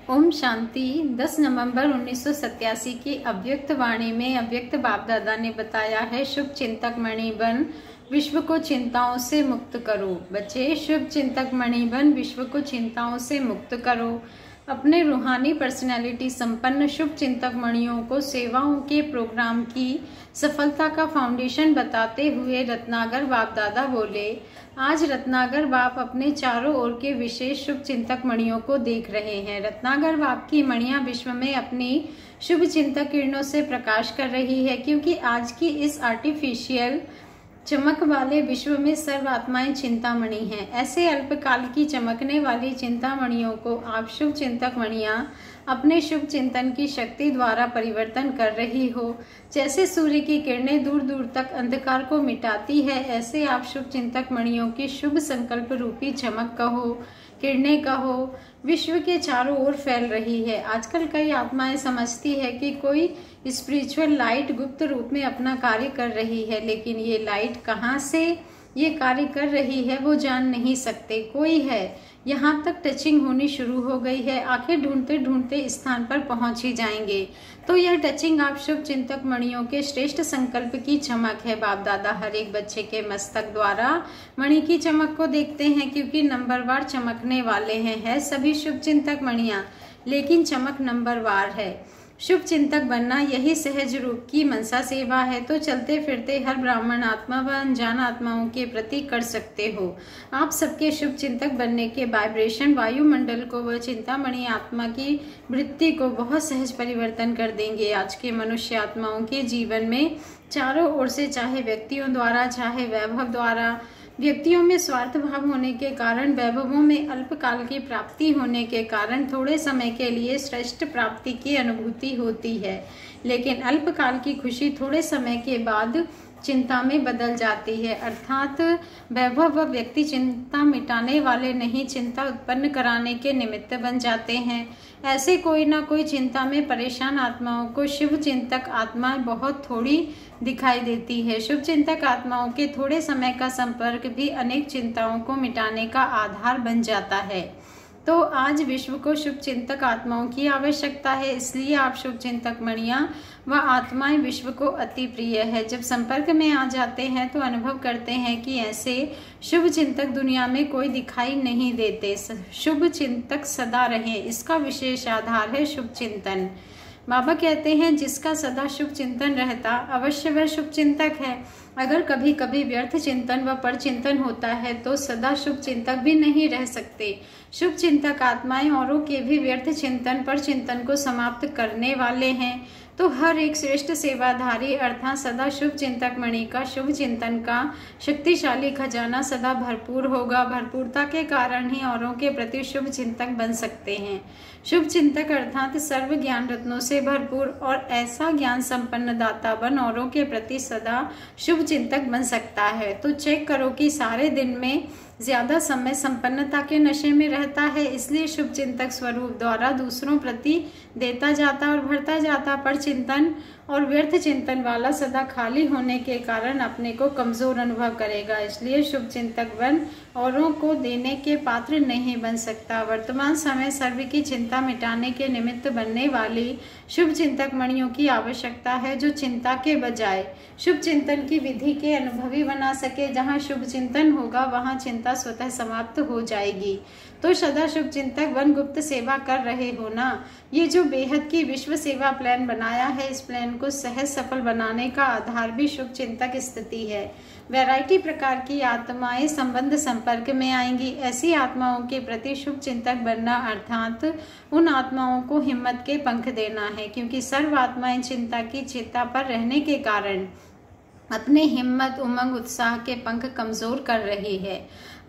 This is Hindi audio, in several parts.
ओम शांति। 10 नवंबर 1987 की अव्यक्त वाणी में अव्यक्त बाप दादा ने बताया है, शुभ चिंतक मणि बन विश्व को चिंताओं से मुक्त करो। बच्चे, शुभ चिंतक मणि बन विश्व को चिंताओं से मुक्त करो। अपने रूहानी पर्सनैलिटी संपन्न शुभ चिंतक मणियों को सेवाओं के प्रोग्राम की सफलता का फाउंडेशन बताते हुए रत्नागर बाप दादा बोले, आज रत्नागर बाप अपने चारों ओर के विशेष शुभ चिंतक मणियों को देख रहे हैं। रत्नागर बाप की मणियां विश्व में अपनी शुभ चिंतक किरणों से प्रकाश कर रही है, क्योंकि आज की इस आर्टिफिशियल चमक वाले विश्व में सर्व आत्माएं चिंतामणि हैं। ऐसे अल्पकाल की चमकने वाली चिंतामणियों को आप शुभ चिंतक मणियां अपने शुभ चिंतन की शक्ति द्वारा परिवर्तन कर रही हो। जैसे सूर्य की किरणें दूर दूर तक अंधकार को मिटाती है, ऐसे आप शुभ चिंतक मणियों की शुभ संकल्प रूपी चमक कहो, किरणें कहो, विश्व के चारों ओर फैल रही है। आजकल कई आत्माएं समझती है कि कोई स्पिरिचुअल लाइट गुप्त रूप में अपना कार्य कर रही है, लेकिन ये लाइट कहाँ से ये कार्य कर रही है वो जान नहीं सकते। कोई है, यहाँ तक टचिंग होनी शुरू हो गई है, आखिर ढूंढते ढूंढते इस स्थान पर पहुंच ही जाएंगे। तो यह टचिंग आप शुभ चिंतक मणियों के श्रेष्ठ संकल्प की चमक है। बाप दादा हर एक बच्चे के मस्तक द्वारा मणि की चमक को देखते हैं, क्योंकि नंबरवार चमकने वाले हैं सभी शुभ चिंतक मणियां, लेकिन चमक नंबरवार है। शुभ चिंतक बनना यही सहज रूप की मनसा सेवा है। तो चलते फिरते हर ब्राह्मण आत्मा व अनजान आत्माओं के प्रति कर सकते हो। आप सबके शुभ चिंतक बनने के वाइब्रेशन वायुमंडल को व चिंतामणि आत्मा की वृत्ति को बहुत सहज परिवर्तन कर देंगे। आज के मनुष्य आत्माओं के जीवन में चारों ओर से, चाहे व्यक्तियों द्वारा चाहे वैभव द्वारा, व्यक्तियों में स्वार्थ भाव होने के कारण, वैभवों में अल्पकाल की प्राप्ति होने के कारण थोड़े समय के लिए श्रेष्ठ प्राप्ति की अनुभूति होती है, लेकिन अल्पकाल की खुशी थोड़े समय के बाद चिंता में बदल जाती है। अर्थात वैभव व व्यक्ति चिंता मिटाने वाले नहीं, चिंता उत्पन्न कराने के निमित्त बन जाते हैं। ऐसे कोई ना कोई चिंता में परेशान आत्माओं को शुभ चिंतक आत्माएं बहुत थोड़ी दिखाई देती है। शुभ चिंतक आत्माओं के थोड़े समय का संपर्क भी अनेक चिंताओं को मिटाने का आधार बन जाता है। तो आज विश्व को शुभ चिंतक आत्माओं की आवश्यकता है, इसलिए आप शुभ चिंतक मणियां व आत्माएं विश्व को अति प्रिय है। जब संपर्क में आ जाते हैं तो अनुभव करते हैं कि ऐसे शुभ चिंतक दुनिया में कोई दिखाई नहीं देते। शुभ चिंतक सदा रहे, इसका विशेष आधार है शुभ चिंतन। बाबा कहते हैं, जिसका सदा शुभ चिंतन रहता अवश्य वह शुभ चिंतक है। अगर कभी कभी व्यर्थ चिंतन व परचिंतन होता है तो सदा शुभ चिंतक भी नहीं रह सकते। शुभ चिंतक आत्माएं औरों के भी व्यर्थ चिंतन पर चिंतन को समाप्त करने वाले हैं। तो हर एक श्रेष्ठ सेवाधारी अर्थात सदा शुभ चिंतक मणि का शुभ चिंतन का शक्तिशाली खजाना सदा भरपूर होगा। भरपूरता के कारण ही औरों के प्रति शुभ चिंतक बन सकते हैं। शुभ चिंतक अर्थात सर्व ज्ञान रत्नों से भरपूर और ऐसा ज्ञान संपन्न दाता बन औरों के प्रति सदा शुभ चिंतक बन सकता है। तो चेक करो कि सारे दिन में ज्यादा समय संपन्नता के नशे में रहता है, इसलिए शुभ चिंतक स्वरूप द्वारा दूसरों प्रति देता जाता और भरता जाता, पर चिंतन और व्यर्थ चिंतन वाला सदा खाली होने के कारण अपने को कमजोर अनुभव करेगा। इसलिए शुभ चिंतक बन औरों को देने के पात्र नहीं बन सकता। वर्तमान समय सर्व की चिंता मिटाने के निमित्त बनने वाली शुभ चिंतक मणियों की आवश्यकता है, जो चिंता के बजाय शुभ चिंतन की विधि के अनुभवी बना सके। जहाँ शुभ चिंतन होगा वहाँ चिंता स्वतः समाप्त हो जाएगी। तो सदा शुभ चिंतक वन गुप्त सेवा कर रहे हो ना। ये जो बेहद की विश्व सेवा प्लान बनाया है, इस प्लान को सहज सफल बनाने का आधार भी शुभ चिंतक स्थिति है। वैरायटी प्रकार की आत्माएं संबंध संपर्क में आएंगी। ऐसी आत्माओं के प्रति शुभ चिंतक बनना अर्थात उन आत्माओं को हिम्मत के पंख देना है, क्योंकि सर्व आत्माएं चिंता की चिंता पर रहने के कारण अपने हिम्मत उमंग उत्साह के पंख कमजोर कर रही है।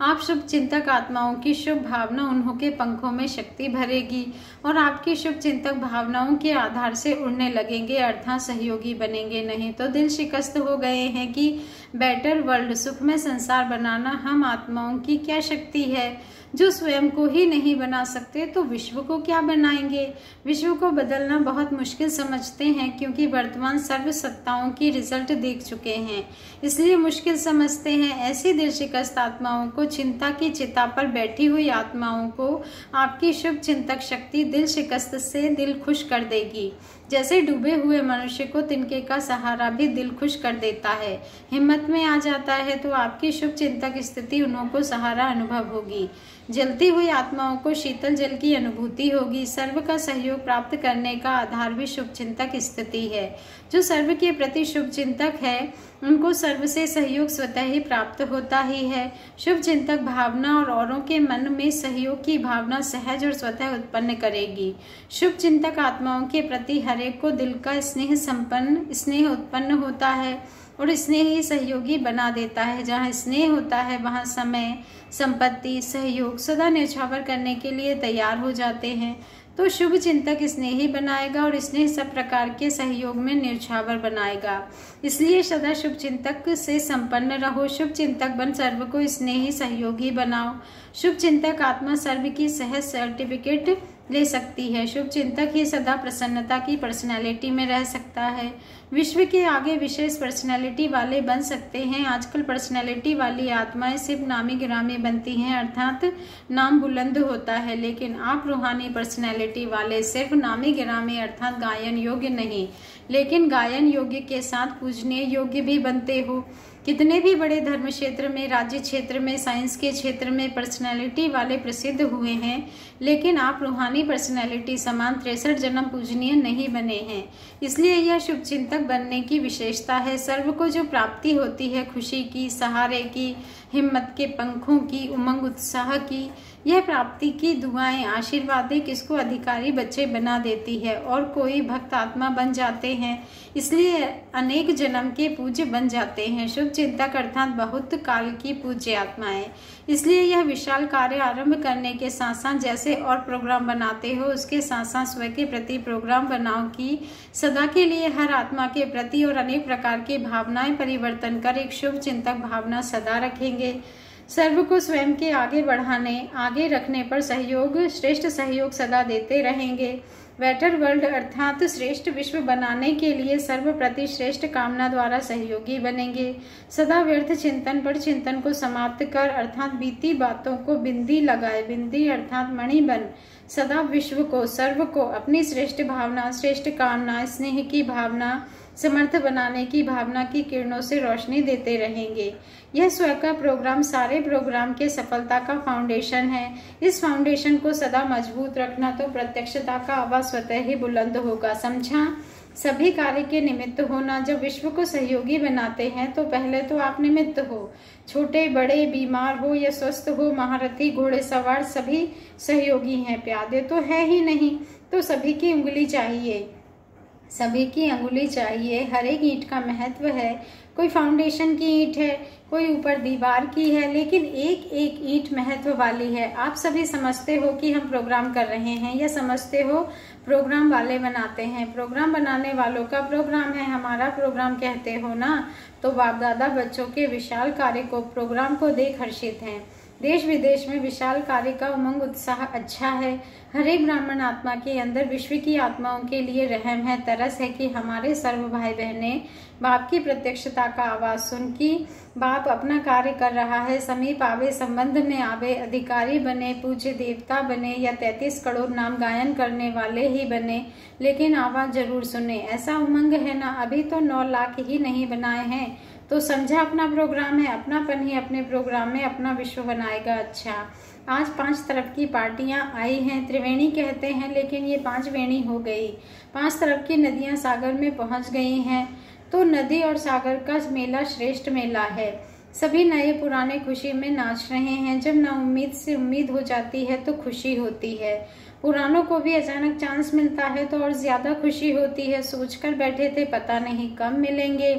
आप शुभ चिंतक आत्माओं की शुभ भावना उन्हों के पंखों में शक्ति भरेगी और आपकी शुभ चिंतक भावनाओं के आधार से उड़ने लगेंगे, अर्थात सहयोगी बनेंगे। नहीं तो दिल शिकस्त हो गए हैं कि बेटर वर्ल्ड, सुखमय संसार बनाना हम आत्माओं की क्या शक्ति है। जो स्वयं को ही नहीं बना सकते तो विश्व को क्या बनाएंगे। विश्व को बदलना बहुत मुश्किल समझते हैं क्योंकि वर्तमान सर्व सत्ताओं की रिजल्ट देख चुके हैं, इसलिए मुश्किल समझते हैं। ऐसी दिल शिकस्त आत्माओं को, चिंता की चिता पर बैठी हुई आत्माओं को आपकी शुभ चिंतक शक्ति दिल शिकस्त से दिल खुश कर देगी। जैसे डूबे हुए मनुष्य को तिनके का सहारा भी दिल खुश कर देता है, हिम्मत में आ जाता है, तो आपकी शुभ चिंतक स्थिति उन्हों को सहारा अनुभव होगी। जलती हुई आत्माओं को शीतल जल की अनुभूति होगी। सर्व का सहयोग प्राप्त करने का आधार भी शुभ चिंतक स्थिति है। जो सर्व के प्रति शुभ चिंतक है उनको सर्व से सहयोग स्वतः ही प्राप्त होता ही है। शुभ चिंतक भावना और औरों के मन में सहयोग की भावना सहज और स्वतः उत्पन्न करेगी। शुभ चिंतक आत्माओं के प्रति हरेक को दिल का स्नेह उत्पन्न होता है और स्नेह ही सहयोगी बना देता है। जहाँ स्नेह होता है वहाँ समय, संपत्ति, सहयोग सदा न्यौछावर करने के लिए तैयार हो जाते हैं। तो शुभ चिंतक स्नेही बनाएगा और स्नेह सब प्रकार के सहयोग में न्यौछावर बनाएगा। इसलिए सदा शुभ चिंतक से संपन्न रहो। शुभ चिंतक बन सर्व को स्नेही सहयोगी बनाओ। शुभ चिंतक आत्मा सर्व की सहज सर्टिफिकेट ले सकती है। शुभ चिंतक ही सदा प्रसन्नता की पर्सनैलिटी में रह सकता है। विश्व के आगे विशेष पर्सनैलिटी वाले बन सकते हैं। आजकल पर्सनैलिटी वाली आत्माएं सिर्फ नामी गिरामी बनती हैं, अर्थात नाम बुलंद होता है, लेकिन आप रूहानी पर्सनैलिटी वाले सिर्फ नामी गिरामी अर्थात गायन योग्य नहीं, लेकिन गायन योग्य के साथ पूजनीय योग्य भी बनते हो। कितने भी बड़े धर्म क्षेत्र में, राज्य क्षेत्र में, साइंस के क्षेत्र में पर्सनैलिटी वाले प्रसिद्ध हुए हैं, लेकिन आप रूहानी पर्सनैलिटी समान 63 जन्म पूजनीय नहीं बने हैं। इसलिए यह शुभ चिंतक बनने की विशेषता है। सर्व को जो प्राप्ति होती है, खुशी की, सहारे की, हिम्मत के पंखों की, उमंग उत्साह की, यह प्राप्ति की दुआएं, आशीर्वादें किसको अधिकारी बच्चे बना देती है और कोई भक्त आत्मा बन जाते हैं। इसलिए अनेक जन्म के पूज्य बन जाते हैं। शुभ चिंतक अर्थात बहुत काल की पूज्य आत्माएं। इसलिए यह विशाल कार्य आरंभ करने के साथ साथ जैसे और प्रोग्राम बनाते हो, उसके साथ साथ स्वयं के प्रति प्रोग्राम बनाओ कि सदा के लिए हर आत्मा के प्रति और अनेक प्रकार की भावनाएं परिवर्तन कर एक शुभ चिंतक भावना सदा रखेंगे। सर्व को स्वयं के आगे बढ़ाने, आगे रखने पर सहयोग, श्रेष्ठ सहयोग सदा देते रहेंगे। बेटर वर्ल्ड अर्थात श्रेष्ठ विश्व बनाने के लिए सर्व प्रति श्रेष्ठ कामना द्वारा सहयोगी बनेंगे। सदा व्यर्थ चिंतन पर चिंतन को समाप्त कर अर्थात बीती बातों को बिंदी लगाए, बिंदी अर्थात मणि बन सदा विश्व को, सर्व को अपनी श्रेष्ठ भावना, श्रेष्ठ कामना, स्नेह की भावना, समर्थ बनाने की भावना की किरणों से रोशनी देते रहेंगे। यह स्वयं का प्रोग्राम सारे प्रोग्राम के सफलता का फाउंडेशन है। इस फाउंडेशन को सदा मजबूत रखना तो प्रत्यक्षता का आवाज स्वतः ही बुलंद होगा। समझा? सभी कार्य के निमित्त होना। जब विश्व को सहयोगी बनाते हैं तो पहले तो आप निमित्त हो। छोटे बड़े, बीमार हो या स्वस्थ हो, महारथी, घोड़े सवार सभी सहयोगी हैं। प्यादे तो है ही नहीं, तो सभी की उंगली चाहिए, सभी की अंगुली चाहिए। हर एक ईंट का महत्व है। कोई फाउंडेशन की ईंट है, कोई ऊपर दीवार की है, लेकिन एक एक ईंट महत्व वाली है। आप सभी समझते हो कि हम प्रोग्राम कर रहे हैं, या समझते हो प्रोग्राम वाले बनाते हैं। प्रोग्राम बनाने वालों का प्रोग्राम है, हमारा प्रोग्राम कहते हो ना। तो बाप दादा बच्चों के विशाल कार्य को, प्रोग्राम को देख हर्षित हैं। देश विदेश में विशाल कार्य का उमंग उत्साह अच्छा है। हर एक ब्राह्मण आत्मा के अंदर विश्व की आत्माओं के लिए रहम है, तरस है कि हमारे सर्व भाई बहनें बाप की प्रत्यक्षता का आवाज सुन कि बाप अपना कार्य कर रहा है, समीप आवे, संबंध में आवे, अधिकारी बने, पूज्य देवता बने या 33 करोड़ नाम गायन करने वाले ही बने, लेकिन आवाज जरूर सुने। ऐसा उमंग है ना। अभी तो 9 लाख ही नहीं बनाए हैं, तो समझा अपना प्रोग्राम है। अपनापन ही अपने प्रोग्राम में अपना विश्व बनाएगा। अच्छा, आज 5 तरफ की पार्टियां आई हैं, त्रिवेणी कहते हैं, लेकिन ये 5 वेणी हो गई। 5 तरफ की नदियां सागर में पहुंच गई हैं, तो नदी और सागर का मेला श्रेष्ठ मेला है। सभी नए पुराने खुशी में नाच रहे हैं। जब ना उम्मीद से उम्मीद हो जाती है तो खुशी होती है। पुरानों को भी अचानक चांस मिलता है तो और ज्यादा खुशी होती है। सोचकर बैठे थे पता नहीं कब मिलेंगे,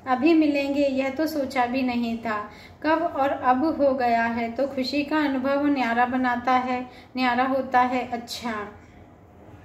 अभी मिलेंगे, यह तो सोचा भी नहीं था। कब और अब हो गया है, तो खुशी का अनुभव न्यारा बनाता है, न्यारा होता है। अच्छा,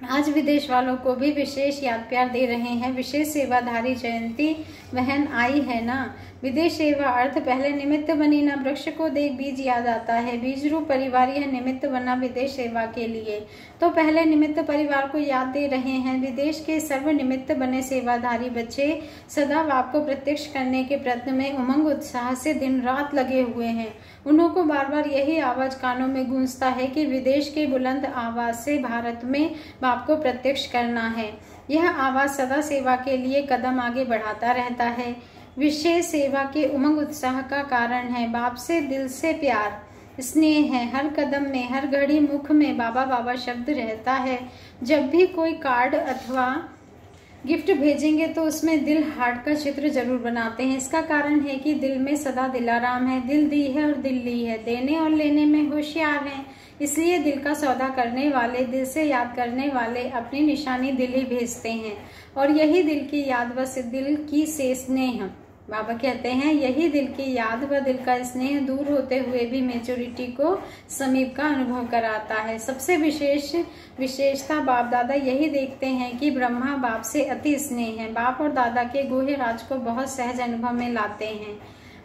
आज विदेश वालों को भी विशेष याद प्यार दे रहे हैं। विशेष सेवाधारी जयंती बहन आई है ना, विदेश सेवा अर्थ पहले निमित्त बनी न वृक्ष को देख बीज याद आता है। बीज रूप परिवार यह निमित्त बना विदेश सेवा के लिए। तो पहले निमित्त परिवार को याद दे रहे हैं। विदेश के सर्व निमित्त बने सेवाधारी बच्चे सदा बाप को प्रत्यक्ष करने के प्रयत्न में उमंग उत्साह से दिन रात लगे हुए हैं। उन्हों को बार बार यही आवाज कानों में गूंजता है कि विदेश के बुलंद आवाज से भारत में बाप को प्रत्यक्ष करना है। यह आवाज सदा सेवा के लिए कदम आगे बढ़ाता रहता है। विशेष सेवा के उमंग उत्साह का कारण है बाप से दिल से प्यार स्नेह है। हर कदम में हर घड़ी मुख में बाबा बाबा शब्द रहता है। जब भी कोई कार्ड अथवा गिफ्ट भेजेंगे तो उसमें दिल हार्ट का चित्र जरूर बनाते हैं। इसका कारण है कि दिल में सदा दिलाराम है। दिल दी है और दिल ली है। देने और लेने में होशियार हैं। इसलिए दिल का सौदा करने वाले, दिल से याद करने वाले अपनी निशानी दिल ही भेजते हैं। और यही दिल की याद व दिल की से स्नेह, बाबा कहते हैं, यही दिल की याद व दिल का स्नेह दूर होते हुए भी मेच्योरिटी को समीप का अनुभव कराता है। सबसे विशेषता बाप दादा यही देखते हैं कि ब्रह्मा बाप से अति स्नेह है। बाप और दादा के गुह्य राज को बहुत सहज अनुभव में लाते हैं।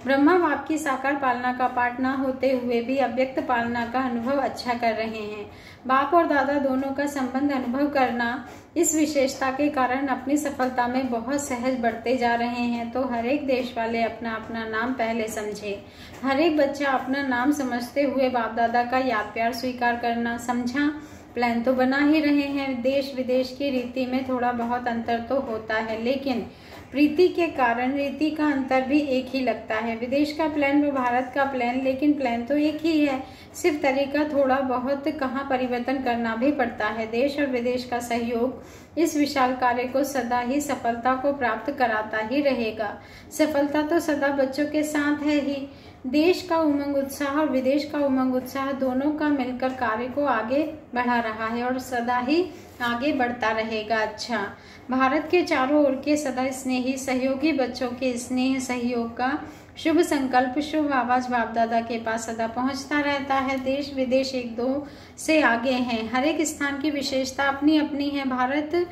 ब्रह्मा बाप की साकार पालना का पाठ न होते हुए भी अव्यक्त पालना का अनुभव अच्छा कर रहे हैं। बाप और दादा दोनों का संबंध अनुभव करना इस विशेषता के कारण अपनी सफलता में बहुत सहज बढ़ते जा रहे हैं। तो हर एक देश वाले अपना अपना नाम पहले समझे। हर एक बच्चा अपना नाम समझते हुए बाप दादा का याद प्यार स्वीकार करना समझा। प्लान तो बना ही रहे हैं। देश विदेश की रीति में थोड़ा बहुत अंतर तो होता है, लेकिन प्रीति के कारण रीति का अंतर भी एक ही लगता है। विदेश का प्लान व भारत का प्लान, लेकिन प्लान तो एक ही है। सिर्फ तरीका थोड़ा बहुत कहाँ परिवर्तन करना भी पड़ता है। देश और विदेश का सहयोग इस विशाल कार्य को सदा ही सफलता को प्राप्त कराता ही रहेगा। सफलता तो सदा बच्चों के साथ है ही। देश का उमंग उत्साह और विदेश का उमंग उत्साह दोनों का मिलकर कार्य को आगे बढ़ा रहा है और सदा ही आगे बढ़ता रहेगा। अच्छा, भारत के चारों ओर के सदा स्नेही सहयोगी बच्चों के स्नेह सहयोग का शुभ संकल्प, शुभ आवाज बाप दादा के पास सदा पहुंचता रहता है। देश विदेश एक दो से आगे हैं। हर एक स्थान की विशेषता अपनी अपनी है। भारत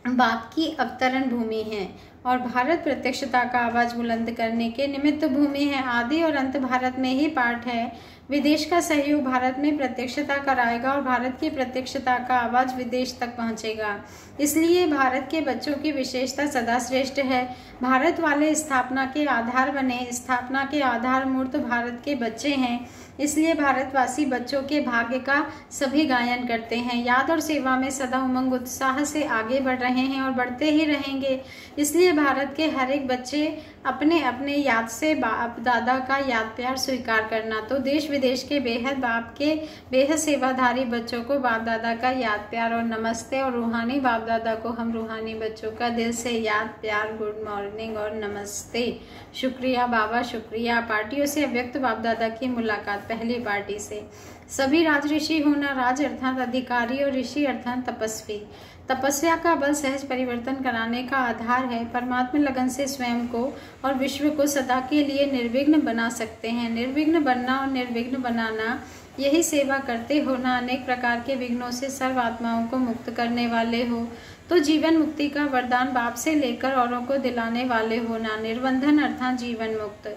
बाप की अवतरण भूमि है और भारत प्रत्यक्षता का आवाज बुलंद करने के निमित्त भूमि है। आदि और अंत भारत में ही पाठ है। विदेश का सहयोग भारत में प्रत्यक्षता कराएगा और भारत की प्रत्यक्षता का आवाज विदेश तक पहुंचेगा। इसलिए भारत के बच्चों की विशेषता सदा श्रेष्ठ है। भारत वाले स्थापना के आधार बने। स्थापना के आधार मूर्त भारत के बच्चे हैं। इसलिए भारतवासी बच्चों के भाग्य का सभी गायन करते हैं। याद और सेवा में सदा उमंग उत्साह से आगे बढ़ रहे हैं और बढ़ते ही रहेंगे। इसलिए भारत के हर एक बच्चे अपने अपने याद से बाप दादा का याद प्यार स्वीकार करना। तो देश विदेश के बेहद बाप के बेहद सेवाधारी बच्चों को बाप दादा का याद प्यार और नमस्ते, और रूहानी बाप दादा को हम रूहानी बच्चों का दिल से याद प्यार, गुड मॉर्निंग और नमस्ते। शुक्रिया बाबा, शुक्रिया। पार्टियों से अव्यक्त बाप दादा की मुलाकात, पहली पार्टी से। सभी राज ऋषि होना, राज अर्थात अधिकारी और ऋषि अर्थात तपस्वी। तपस्या का बल सहज परिवर्तन कराने का आधार है। परमात्मा लगन से स्वयं को और विश्व को सदा के लिए निर्विघ्न बना सकते हैं। निर्विघ्न बनना और निर्विघ्न बनाना, यही सेवा करते होना। अनेक प्रकार के विघ्नों से सर्व आत्माओं को मुक्त करने वाले हो। तो जीवन मुक्ति का वरदान बाप से लेकर औरों को दिलाने वाले होना। निर्बंधन अर्थात जीवन मुक्त।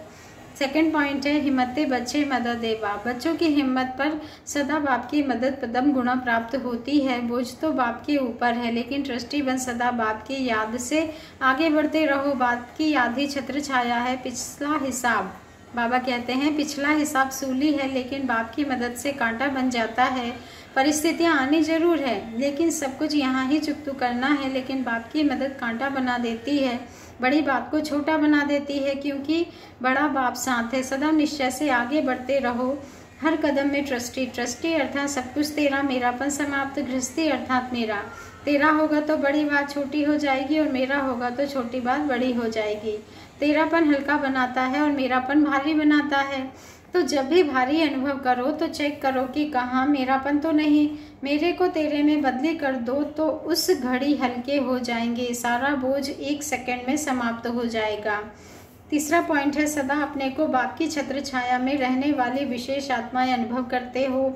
सेकंड पॉइंट है हिम्मते बच्चे मदद दे बाप। बच्चों की हिम्मत पर सदा बाप की मदद पदम गुणा प्राप्त होती है। बोझ तो बाप के ऊपर है, लेकिन ट्रस्टी बन सदा बाप की याद से आगे बढ़ते रहो। बाप की याद ही छत्र छाया है। पिछला हिसाब, बाबा कहते हैं पिछला हिसाब सूली है, लेकिन बाप की मदद से कांटा बन जाता है। परिस्थितियां आनी जरूर है, लेकिन सब कुछ यहाँ ही चुकतू करना है। लेकिन बाप की मदद कांटा बना देती है, बड़ी बात को छोटा बना देती है, क्योंकि बड़ा बाप साथ है। सदा निश्चय से आगे बढ़ते रहो। हर कदम में ट्रस्टी। ट्रस्टी अर्थात सब कुछ तेरा, मेरापन समाप्त। गृहस्थी अर्थात मेरा। तेरा होगा तो बड़ी बात छोटी हो जाएगी और मेरा होगा तो छोटी बात बड़ी हो जाएगी। तेरापन हल्का बनाता है और मेरापन भारी बनाता है। तो जब भी भारी अनुभव करो तो चेक करो कि कहाँ मेरापन तो नहीं। मेरे को तेरे में बदली कर दो तो उस घड़ी हल्के हो जाएंगे। सारा बोझ एक सेकंड में समाप्त हो जाएगा। तीसरा पॉइंट है सदा अपने को बाप की छत्र छाया में रहने वाली विशेष आत्माएं अनुभव करते हो।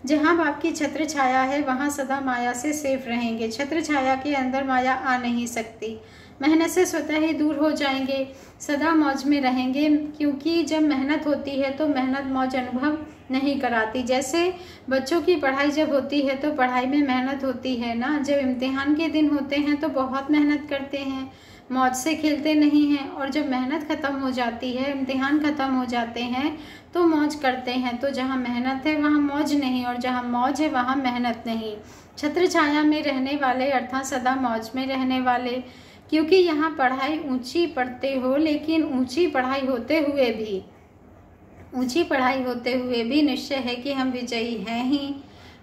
जहाँ बाप की छत्र छाया है वहाँ सदा माया से सेफ रहेंगे। छत्र छाया के अंदर माया आ नहीं सकती। मेहनत से स्वतः ही दूर हो जाएंगे, सदा मौज में रहेंगे, क्योंकि जब मेहनत होती है तो मेहनत मौज अनुभव नहीं कराती। जैसे बच्चों की पढ़ाई जब होती है तो पढ़ाई में मेहनत होती है ना, जब इम्तिहान के दिन होते हैं तो बहुत मेहनत करते हैं, मौज से खेलते नहीं हैं, और जब मेहनत ख़त्म हो जाती है, इम्तिहान ख़त्म हो जाते हैं तो मौज करते हैं। तो जहाँ मेहनत है वहाँ मौज नहीं, और जहाँ मौज है वहाँ मेहनत नहीं। छत्र छाया में रहने वाले अर्थात सदा मौज में रहने वाले, क्योंकि यहाँ पढ़ाई ऊंची पढ़ते हो, लेकिन ऊंची पढ़ाई होते हुए भी निश्चय है कि हम विजयी हैं ही,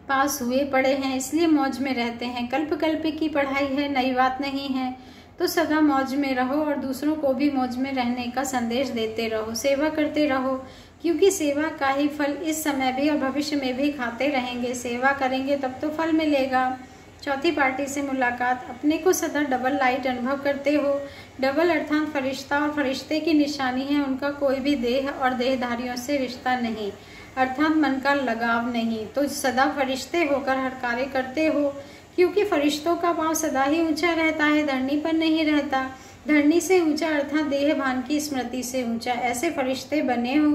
पास हुए पड़े हैं, इसलिए मौज में रहते हैं। कल्प कल्प की पढ़ाई है, नई बात नहीं है। तो सदा मौज में रहो और दूसरों को भी मौज में रहने का संदेश देते रहो, सेवा करते रहो, क्योंकि सेवा का ही फल इस समय भी और भविष्य में भी खाते रहेंगे। सेवा करेंगे तब तो फल मिलेगा। चौथी पार्टी से मुलाकात। अपने को सदा डबल लाइट अनुभव करते हो। डबल अर्थात फरिश्ता और फरिश्ते की निशानी है, उनका कोई भी देह और देहधारियों से रिश्ता नहीं, अर्थात मन का लगाव नहीं। तो सदा फरिश्ते होकर हर कार्य करते हो, क्योंकि फरिश्तों का भाव सदा ही ऊंचा रहता है, धरनी पर नहीं रहता। धरनी से ऊंचा अर्थात देह भान की स्मृति से ऊंचा, ऐसे फरिश्ते बने हो।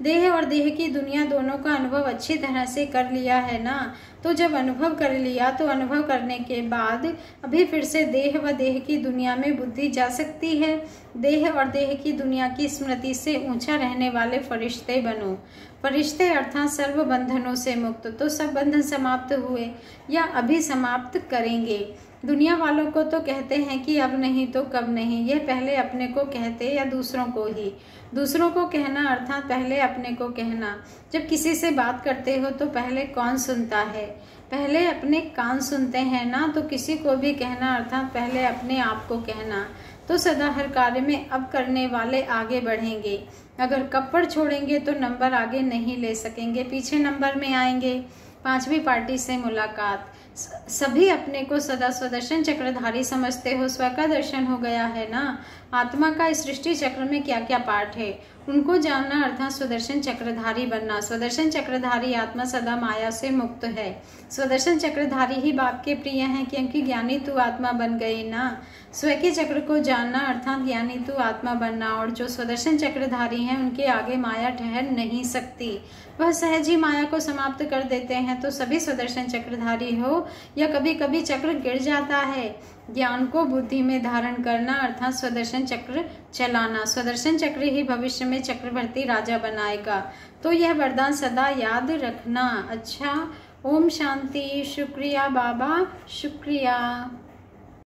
देह और देह की दुनिया दोनों का अनुभव अच्छी तरह से कर लिया है ना। तो जब अनुभव कर लिया तो अनुभव करने के बाद अभी फिर से देह व देह की दुनिया में बुद्धि जा सकती है। देह और देह की दुनिया की स्मृति से ऊंचा रहने वाले फरिश्ते बनो। फरिश्ते अर्थात सर्व बंधनों से मुक्त। तो सब बंधन समाप्त हुए या अभी समाप्त करेंगे। दुनिया वालों को तो कहते हैं कि अब नहीं तो कब नहीं, यह पहले अपने को कहते या दूसरों को ही। दूसरों को कहना अर्थात पहले अपने को कहना। जब किसी से बात करते हो तो पहले कौन सुनता है? पहले अपने कान सुनते हैं ना। तो किसी को भी कहना अर्थात पहले अपने आप को कहना। तो सदा हर कार्य में अब करने वाले आगे बढ़ेंगे। अगर कपड़ छोड़ेंगे तो नंबर आगे नहीं ले सकेंगे, पीछे नंबर में आएंगे। पांचवी पार्टी से मुलाकात। सभी अपने को सदा स्वदर्शन चक्रधारी समझते हो। स्व का दर्शन हो गया है ना। आत्मा का इस सृष्टि चक्र में क्या क्या पार्ट है उनको जानना अर्थात स्वदर्शन चक्रधारी बनना। स्वदर्शन चक्रधारी आत्मा सदा माया से मुक्त है। स्वदर्शन चक्रधारी ही बाप के प्रिय हैं, क्योंकि ज्ञानी तू आत्मा बन गई ना। स्व के चक्र को जानना अर्थात ज्ञानी तू आत्मा बनना। और जो स्वदर्शन चक्रधारी हैं उनके आगे माया ठहर नहीं सकती, वह सहज ही माया को समाप्त कर देते हैं। तो सभी स्वदर्शन चक्रधारी हो या कभी कभी चक्र गिर जाता है। ज्ञान को बुद्धि में धारण करना अर्थात स्वदर्शन चक्र चलाना। स्वदर्शन चक्र ही भविष्य में चक्रवर्ती राजा बनाएगा। तो यह वरदान सदा याद रखना। अच्छा, ओम शांति। शुक्रिया बाबा, शुक्रिया।